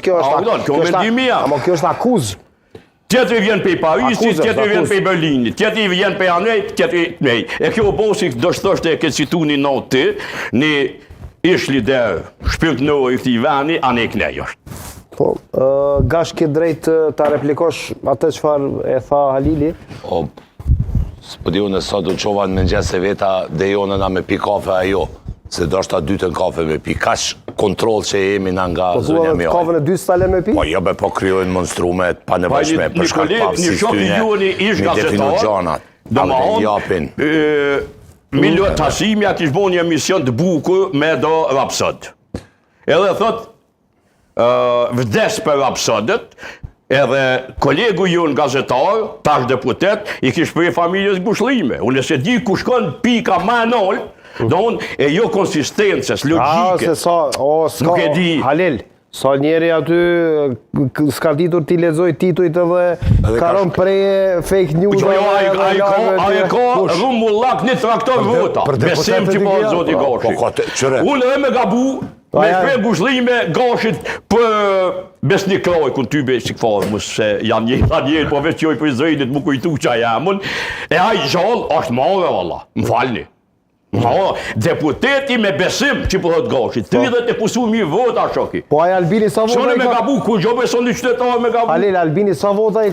kjo është akuzë. Tjetëri vjen për Parisit, tjetëri vjen për Berlinit, tjetëri vjen për Anejt, tjetëri nej. E kjo bosi do shtoshte e këtë citu një notë ti, një ish lider shpirt në i këti veni, Anej Knej është. Po, gash ke drejt ta replikosh atë çfarë e tha Halili? S'po di unë sot u qova në mëngjes se veta dhe jo nëna me pi kafe ajo. Se do shta dytën kafe me pi, kash kontrol që jemi nga zonja mjoj. Po kafën e dy stale me pi? Po jo be po kryojnë monstrumet pa nevajshme për shkak pafësisë tyne, mi definu gjanat, ale japin. Milo Tasimja kishë bo një emision të bukur me do rapsod. Edhe thot, vdes për rapsodet, edhe kolegu ju në gazetar, tash deputet, i kishë prej familjes Bushlime. Unë se di ku shkon pika ma e nol, do unë e jo konsistencës, logike. Nuk e di. Halil, sa njeri aty s'ka ditur ti lexoj titujt edhe karon preje fake news. Aje ka rumullak një traktor vota. Besim që po zoti Gashi. Unë e me gabu, me shprej Bushlime Gashit për besnik kroj, kun ty be si këfarë, mëse janë njërë, po veç qoj për Izraelit, mu kujtu qa jamën, e aj gjallë është mare, valla, më falni. Deputeti me besim që po thot Gashit, 30% vota shoki. Po aj Albini sa vota i ka... Shone me gabu, ku gjo beson një qytetar me gabu? Halil, Albini sa vota i ka...